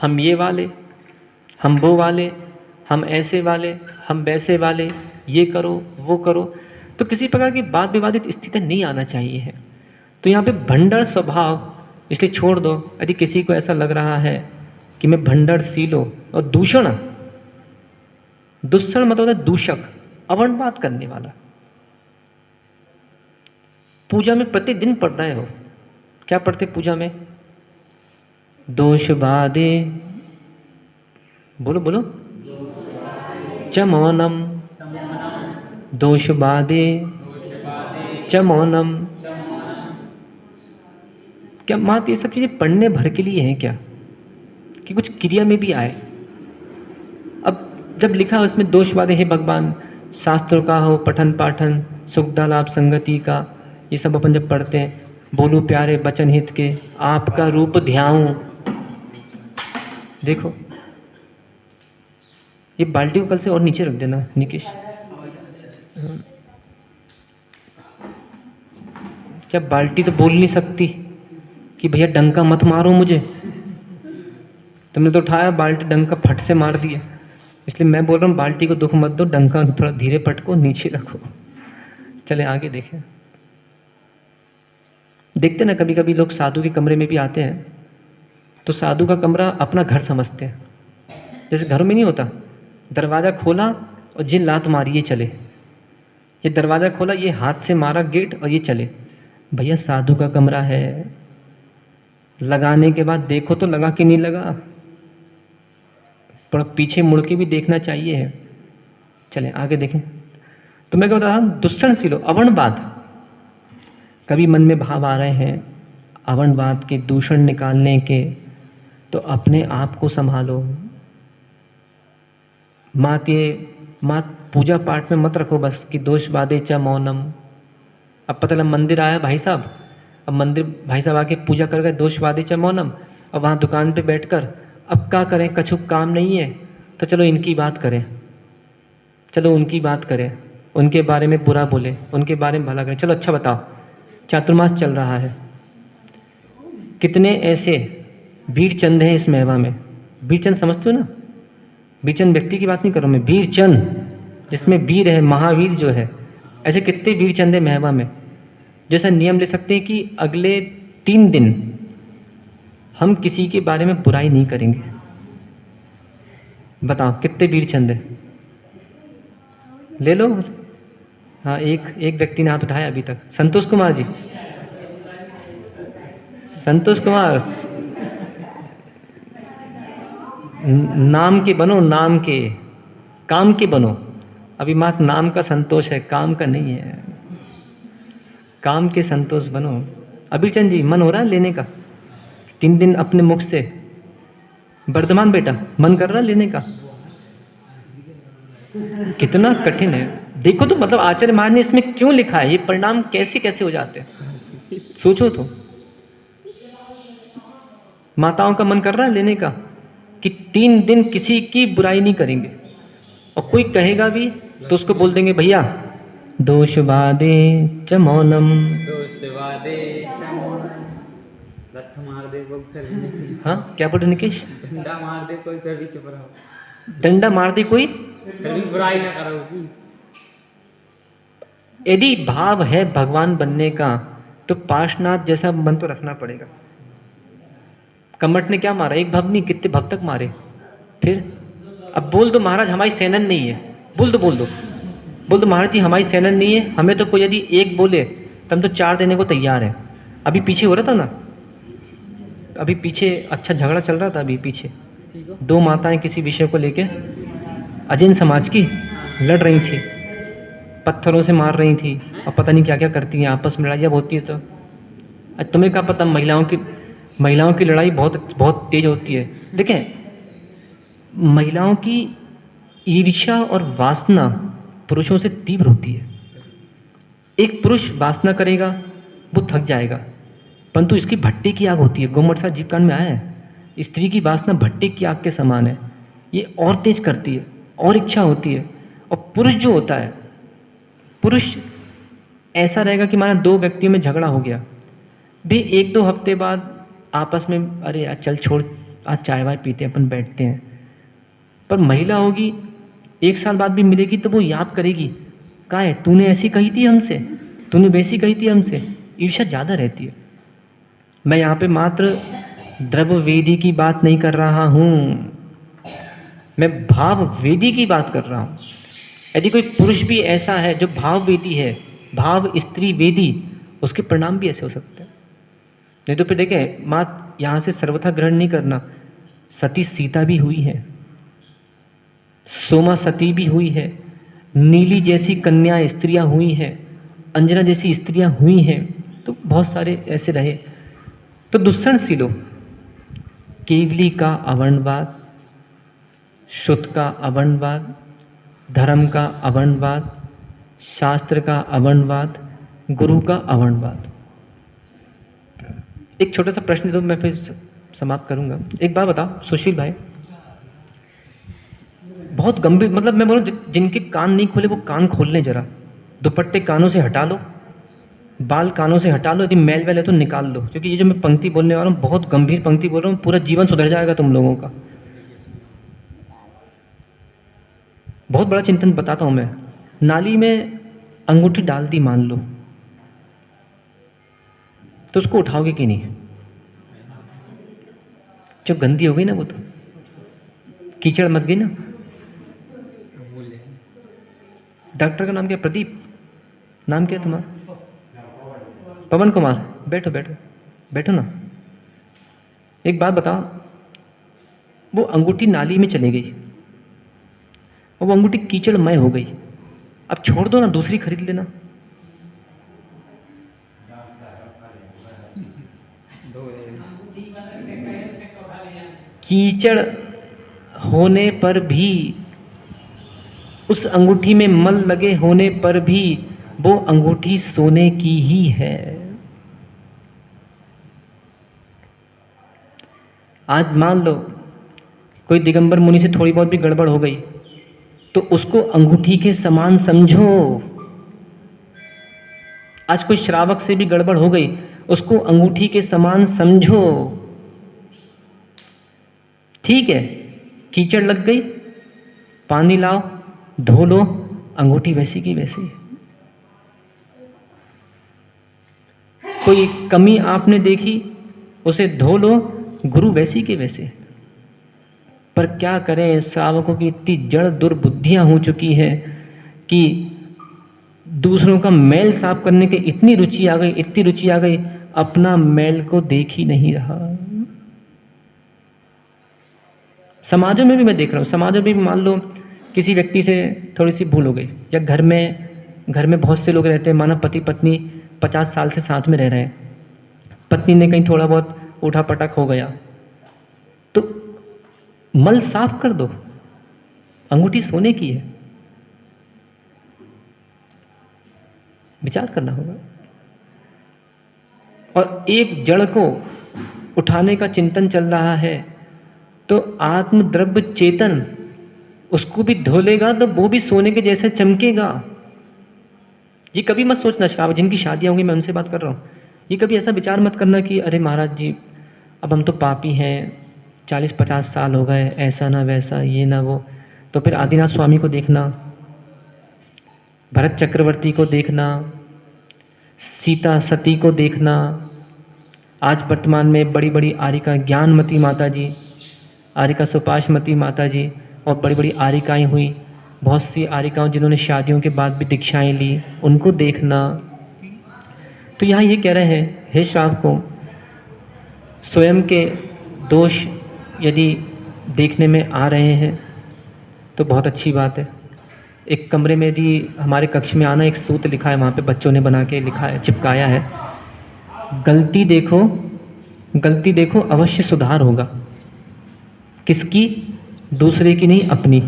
हम ये वाले, हम वो वाले, हम ऐसे वाले, हम वैसे वाले, ये करो वो करो। तो किसी प्रकार की वाद विवादित स्थिति नहीं आना चाहिए है। तो यहाँ पे भंडर स्वभाव इसलिए छोड़ दो। यदि किसी को ऐसा लग रहा है कि मैं भंडड़शीलो, और दूषण, दुष्सण मतलब होता है दूषक, अवर्णवाद करने वाला। पूजा में प्रतिदिन पढ़ रहे हो, क्या पढ़ते पूजा में? दोष बाधे बोलो बोलो। च मौनम दोषबादे च मौनम। क्या मात ये सब चीज़ें पढ़ने भर के लिए हैं क्या, कि कुछ क्रिया में भी आए? अब जब लिखा उसमें दोषवादे, हे भगवान, शास्त्रों का हो पठन पाठन, सुखदा लाभ संगति का, ये सब अपन जब पढ़ते हैं, बोलूं प्यारे बचन हित के, आपका रूप ध्याऊं। देखो ये बाल्टी को कल से और नीचे रख देना निकेश। क्या बाल्टी तो बोल नहीं सकती कि भैया डंका मत मारो मुझे, तुमने तो उठाया बाल्टी, डंका फट से मार दिया। इसलिए मैं बोल रहा हूँ बाल्टी को दुख मत दो, डंका थोड़ा धीरे पटको, नीचे रखो। चले आगे देखें। देखते ना कभी कभी लोग साधु के कमरे में भी आते हैं, तो साधु का कमरा अपना घर समझते हैं। जैसे घरों में नहीं होता, दरवाज़ा खोला और जिन लात मारी ये चले, ये दरवाज़ा खोला, ये हाथ से मारा गेट और ये चले। भैया साधु का कमरा है, लगाने के बाद देखो तो लगा कि नहीं लगा, थोड़ा पीछे मुड़ के भी देखना चाहिए। चलें आगे देखें। तो मैं क्या बता रहा हूँ, दुष्संशीलो अवणवाद, कभी मन में भाव आ रहे हैं अवणवाद के, दूषण निकालने के, तो अपने आप को संभालो। मात पूजा पाठ में मत रखो बस कि दोषवादे च मौनम। अब पता लगा मंदिर आया भाई साहब, अब मंदिर भाई साहब आके पूजा कर गए, दोषवादे च मौनम। अब वहाँ दुकान पे बैठकर अब क्या करें, कछुक काम नहीं है तो चलो इनकी बात करें, चलो उनकी बात करें, उनके बारे में बुरा बोले, उनके बारे में भला करें। चलो अच्छा बताओ, चातुर्मास चल रहा है, कितने ऐसे वीरचंद हैं इस मेवा में? वीरचंद समझते हो ना? वीरचंद व्यक्ति की बात नहीं कर रहा मैं, वीरचंद जिसमें वीर है, महावीर जो है, ऐसे कितने वीरचंद है मेवा में। जैसा नियम ले सकते हैं कि अगले 3 दिन हम किसी के बारे में बुराई नहीं करेंगे। बताओ कितने वीरचंद है? ले लो। हाँ, एक व्यक्ति ने हाथ उठाया अभी तक, संतोष कुमार जी। संतोष कुमार, नाम के बनो, नाम के, काम के बनो। अभी मात्र नाम का संतोष है, काम का नहीं है। काम के संतोष बनो। अभिचंद जी, मन हो रहा है लेने का? 3 दिन अपने मुख से, वर्धमान बेटा मन कर रहा है लेने का? कितना कठिन है देखो तो, मतलब आचार्य महाराज ने इसमें क्यों लिखा है, ये परिणाम कैसे कैसे हो जाते हैं, सोचो तो। माताओं का मन कर रहा है लेने का कि 3 दिन किसी की बुराई नहीं करेंगे, और कोई कहेगा भी तो उसको बोल देंगे भैया दोषवादे च मौनम, दोषवादे च मौनम, लठ मार दे कोई फिर भी। हाँ क्या बोले निकेश? डंडा मार दे कोई फिर भी चुप रहो। डंडा मार दे कोई फिर भी बुराई ना करो। यदि भाव है भगवान बनने का तो पार्श्वनाथ जैसा मन तो रखना पड़ेगा। कमट ने क्या मारा? एक भव नहीं, कितने भव तक मारे। फिर अब बोल दो महाराज हमारी सेनन नहीं है, बोल दो महाराज जी हमारी सेनन नहीं है, हमें तो कोई यदि एक बोले तो हम तो 4 देने को तैयार है। अभी पीछे हो रहा था ना, अभी पीछे अच्छा झगड़ा चल रहा था, अभी पीछे 2 माताएं किसी विषय को लेके अजैन समाज की लड़ रही थी, पत्थरों से मार रही थी और पता नहीं क्या क्या करती हैं, आपस में लड़ाई जब होती है तो तुम्हें क्या पता, महिलाओं की लड़ाई बहुत तेज होती है। देखें, महिलाओं की ईर्ष्या और वासना पुरुषों से तीव्र होती है। एक पुरुष वासना करेगा वो थक जाएगा, परंतु इसकी भट्टी की आग होती है। गोमट साहब जीवकांड में आया है, स्त्री की वासना भट्टी की आग के समान है, ये और तेज करती है, और इच्छा होती है। और पुरुष जो होता है, पुरुष ऐसा रहेगा कि माना 2 व्यक्तियों में झगड़ा हो गया भी, 1-2 हफ्ते बाद आपस में अरे यार चल छोड़, आज चाय वाय पीते हैं, अपन बैठते हैं। पर महिला होगी 1 साल बाद भी मिलेगी तो वो याद करेगी, कहाँ है तूने ऐसी कही थी हमसे, तूने वैसी कही थी हमसे। ईर्ष्या ज़्यादा रहती है। मैं यहाँ पे मात्र द्रव्यवेदी की बात नहीं कर रहा हूँ, मैं भाववेदी की बात कर रहा हूँ। यदि कोई पुरुष भी ऐसा है जो भाववेदी है, भाव स्त्री वेदी, उसके परिणाम भी ऐसे हो सकते हैं। नहीं तो फिर देखें, मात यहाँ से सर्वथा ग्रहण नहीं करना, सती सीता भी हुई है, सोमा सती भी हुई है, नीली जैसी कन्या स्त्रियां हुई हैं, अंजना जैसी स्त्रियां हुई हैं, तो बहुत सारे ऐसे रहे। तो दूषणशीलों, केवली का अवर्णवाद, शुद्ध का अवर्णवाद, धर्म का अवर्णवाद, शास्त्र का अवर्णवाद, गुरु का अवर्णवाद। एक छोटा सा प्रश्न तो मैं फिर समाप्त करूंगा। एक बात बताओ सुशील भाई, बहुत गंभीर, मतलब मैं बोलूं जिनके कान नहीं खोले वो कान खोल लें जरा। दुपट्टे कानों से हटा लो, बाल कानों से हटा लो, यदि मैल वैल है तो निकाल लो, क्योंकि ये जो मैं पंक्ति बोलने वाला हूँ बहुत गंभीर पंक्ति बोल रहा हूँ, पूरा जीवन सुधर जाएगा तुम लोगों का। बहुत बड़ा चिंतन बताता हूँ मैं। नाली में अंगूठी डाल दी मान लो, तो उसको उठाओगे कि नहीं? जब गंदी हो गई ना वो, तो कीचड़ मत गई ना। डॉक्टर का नाम क्या? प्रदीप नाम क्या है तुम्हारा? पवन कुमार। बैठो बैठो बैठो ना। एक बात बताओ, वो अंगूठी नाली में चली गई और वो अंगूठी कीचड़मय हो गई, अब छोड़ दो ना, दूसरी खरीद लेना। कीचड़ होने पर भी, उस अंगूठी में मल लगे होने पर भी वो अंगूठी सोने की ही है। आज मान लो कोई दिगंबर मुनि से थोड़ी बहुत भी गड़बड़ हो गई तो उसको अंगूठी के समान समझो। आज कोई श्रावक से भी गड़बड़ हो गई, उसको अंगूठी के समान समझो। ठीक है, कीचड़ लग गई, पानी लाओ, धो लो, अंगूठी वैसी की वैसी। कोई कमी आपने देखी, उसे धो लो, गुरु वैसी के वैसे। पर क्या करें, श्रावकों की इतनी जड़ दुर्बुद्धियां हो चुकी हैं कि दूसरों का मैल साफ करने की इतनी रुचि आ गई, इतनी रुचि आ गई, अपना मैल को देख ही नहीं रहा। समाजों में भी मैं देख रहा हूँ, समाजों में भी मान लो किसी व्यक्ति से थोड़ी सी भूल हो गई, या घर में बहुत से लोग रहते हैं, माना पति पत्नी 50 साल से साथ में रह रहे हैं, पत्नी ने कहीं थोड़ा बहुत उठा पटक हो गया तो मल साफ कर दो, अंगूठी सोने की है। विचार करना होगा। और एक जड़ को उठाने का चिंतन चल रहा है तो आत्मद्रव्य चेतन उसको भी धो लेगा तो वो भी सोने के जैसे चमकेगा। ये कभी मत सोचना, श्रावक जिनकी शादियां होंगी, मैं उनसे बात कर रहा हूँ, ये कभी ऐसा विचार मत करना कि अरे महाराज जी अब हम तो पापी हैं, 40-50 साल हो गए, ऐसा ना वैसा, ये ना वो। तो फिर आदिनाथ स्वामी को देखना, भरत चक्रवर्ती को देखना, सीता सती को देखना, आज वर्तमान में बड़ी बड़ी आरिका ज्ञानमती माता जी, आरिका सुपाशमती माता जी, और बड़ी बड़ी आरिकाएँ हुई, बहुत सी आरिकाओं जिन्होंने शादियों के बाद भी दीक्षाएँ ली, उनको देखना। तो यहाँ ये कह रहे हैं, हे श्रावकों, स्वयं के दोष यदि देखने में आ रहे हैं तो बहुत अच्छी बात है। एक कमरे में यदि हमारे कक्ष में आना, एक सूत्र लिखा है वहाँ पे, बच्चों ने बना के लिखा है, चिपकाया है, गलती देखो अवश्य सुधार होगा। किसकी? दूसरे की नहीं, अपनी।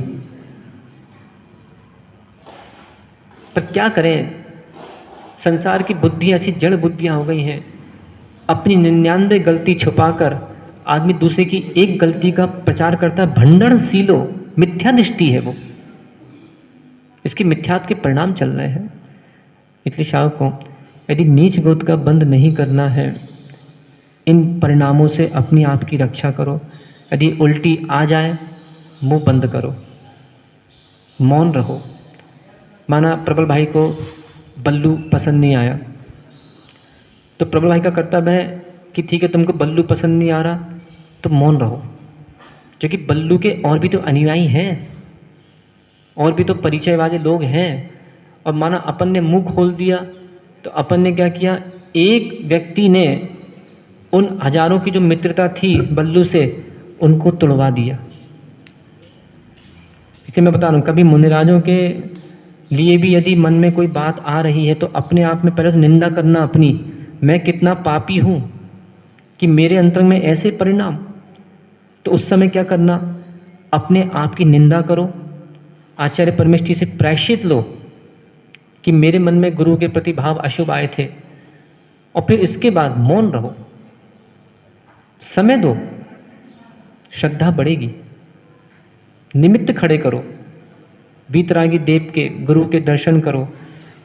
पर क्या करें, संसार की बुद्धि ऐसी जड़ बुद्धियां हो गई हैं, अपनी 99 गलती छुपाकर आदमी दूसरे की एक गलती का प्रचार करता है। भंडनशीलो, मिथ्या दृष्टि है वो, इसकी मिथ्यात्व के परिणाम चल रहे हैं। इसलिए श्रावक को यदि नीच गोद का बंद नहीं करना है, इन परिणामों से अपनी आप की रक्षा करो। यदि उल्टी आ जाए, मुंह बंद करो, मौन रहो। माना प्रबल भाई को बल्लू पसंद नहीं आया, तो प्रबल भाई का कर्तव्य है कि ठीक है, तुमको बल्लू पसंद नहीं आ रहा तो मौन रहो, क्योंकि बल्लू के और भी तो अनुयायी हैं, और भी तो परिचय वाले लोग हैं। और माना अपन ने मुंह खोल दिया तो अपन ने क्या किया, एक व्यक्ति ने उन हजारों की जो मित्रता थी बल्लू से, उनको तोड़वा दिया। इसलिए मैं बता रहा हूँ, कभी मुनिराजों के लिए भी यदि मन में कोई बात आ रही है तो अपने आप में पहले तो निंदा करना अपनी, मैं कितना पापी हूँ कि मेरे अंतर में ऐसे परिणाम। तो उस समय क्या करना, अपने आप की निंदा करो, आचार्य परमेष्ठी से प्रायश्चित लो कि मेरे मन में गुरु के प्रति भाव अशुभ आए थे, और फिर इसके बाद मौन रहो, समय दो, श्रद्धा बढ़ेगी। निमित्त खड़े करो, वीतरागी देव के गुरु के दर्शन करो,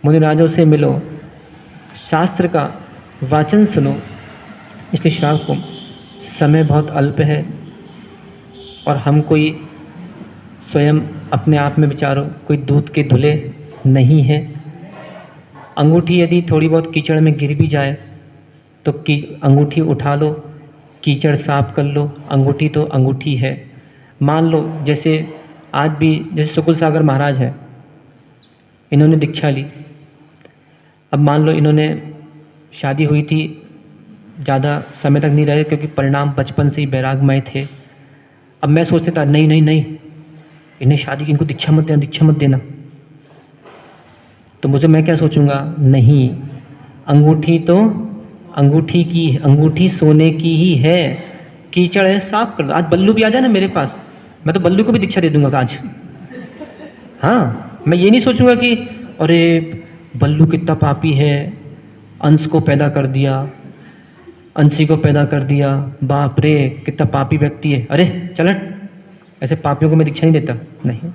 मुनिराजों से मिलो, शास्त्र का वाचन सुनो। इसलिए श्रावकों, समय बहुत अल्प है और हम कोई स्वयं अपने आप में विचारो कोई दूध के धुले नहीं है। अंगूठी यदि थोड़ी बहुत कीचड़ में गिर भी जाए तो अंगूठी उठा लो, कीचड़ साफ कर लो, अंगूठी तो अंगूठी है। मान लो जैसे आज भी जैसे सुकुल सागर महाराज है, इन्होंने दीक्षा ली। अब मान लो इन्होंने शादी हुई थी, ज़्यादा समय तक नहीं रहे क्योंकि परिणाम बचपन से ही वैरागमय थे। अब मैं सोचता था नहीं नहीं नहीं, इन्हें शादी की, इनको दीक्षा मत देना, दीक्षा मत देना। तो मुझे, मैं क्या सोचूंगा, नहीं, अंगूठी तो अंगूठी की, अंगूठी सोने की ही है, कीचड़ है, साफ कर दो। आज बल्लू भी आ जाए ना मेरे पास, मैं तो बल्लू को भी दीक्षा दे दूंगा आज। हाँ, मैं ये नहीं सोचूंगा कि अरे बल्लू कितना पापी है, अंश को पैदा कर दिया, अंशी को पैदा कर दिया, बाप रे कितना पापी व्यक्ति है, अरे चल हट, ऐसे पापियों को मैं दीक्षा नहीं देता। नहीं,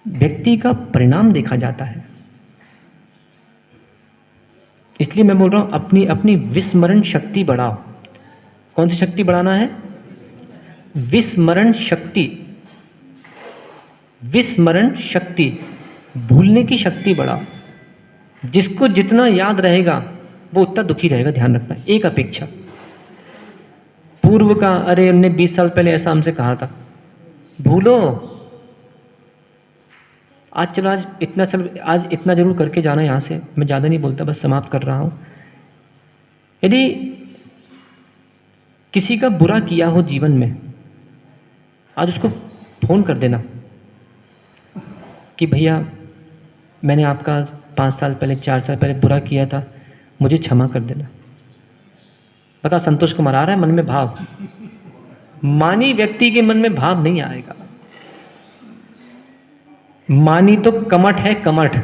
व्यक्ति का परिणाम देखा जाता है। इसलिए मैं बोल रहा हूं, अपनी अपनी विस्मरण शक्ति बढ़ाओ। कौन सी शक्ति बढ़ाना है? विस्मरण शक्ति। विस्मरण शक्ति, भूलने की शक्ति बढ़ाओ। जिसको जितना याद रहेगा वो उतना दुखी रहेगा, ध्यान रखना। एक अपेक्षा पूर्व का, अरे हमने 20 साल पहले ऐसा हमसे कहा था, भूलो। आज चलो, आज इतना जरूर करके जाना यहाँ से, मैं ज़्यादा नहीं बोलता, बस समाप्त कर रहा हूँ। यदि किसी का बुरा किया हो जीवन में, आज उसको फ़ोन कर देना कि भैया मैंने आपका 5 साल पहले, 4 साल पहले बुरा किया था, मुझे क्षमा कर देना। पता संतोष कुमार आ रहा है मन में भाव, मानी व्यक्ति के मन में भाव नहीं आएगा। मानी तो कमठ है, कमठ।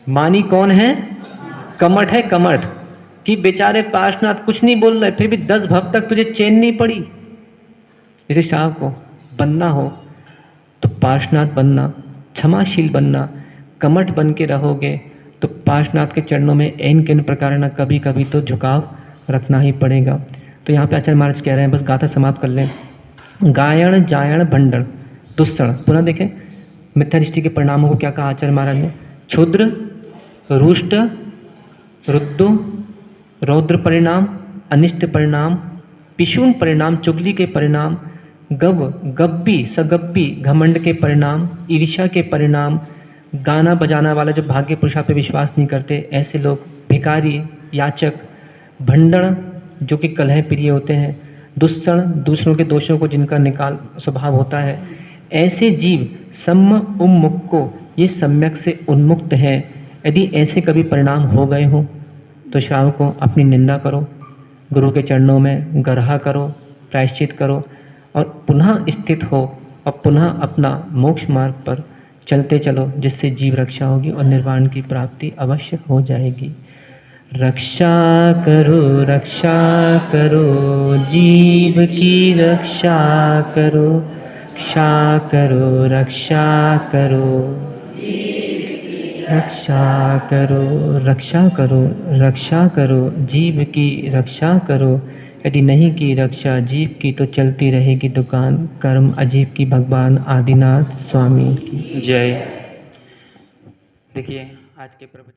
मानी कौन है? कमठ है, कमठ। कि बेचारे पार्श्वनाथ कुछ नहीं बोल रहे, फिर भी 10 भव तक तुझे चैन नहीं पड़ी। इसे शाह को बनना हो तो पार्श्वनाथ बनना, क्षमाशील बनना। कमठ बन के रहोगे तो पार्श्वनाथ के चरणों में एन किन प्रकार ना कभी कभी तो झुकाव रखना ही पड़ेगा। तो यहाँ पे आचार्य महाराज कह रहे हैं, बस गाथा समाप्त कर लें। गायण जायण भंडण दुस्सण। पुनः देखें मिथ्या दृष्टि के परिणामों को क्या कहा आचार्य महाराज ने। क्षुद्र, रुष्ट, रुद्धो, रौद्र परिणाम, अनिष्ट परिणाम, पिशून परिणाम, चुगली के परिणाम, गब्बी, सगब्बी, घमंड के परिणाम, ईर्ष्या के परिणाम, गाना बजाना वाला जो भाग्य पुरुषा पे विश्वास नहीं करते ऐसे लोग, भिखारी, याचक, भंडण जो कि कलह प्रिय होते हैं, दुस्सण दूसरों के दोषों को जिनका निकाल स्वभाव होता है, ऐसे जीव सम्म उन्मुख को ये सम्यक से उन्मुक्त है। यदि ऐसे कभी परिणाम हो गए हों तो श्रावकों अपनी निंदा करो, गुरु के चरणों में गरहा करो, प्रायश्चित करो और पुनः स्थित हो और पुनः अपना मोक्ष मार्ग पर चलते चलो, जिससे जीव रक्षा होगी और निर्वाण की प्राप्ति अवश्य हो जाएगी। रक्षा करो जीव की रक्षा करो, रक्षा करो रक्षा करो जीव की रक्षा करो। यदि नहीं की रक्षा जीव की तो चलती रहेगी दुकान। कर्म अजीब की भगवान आदिनाथ स्वामी की जय। देखिए आज के प्रवचन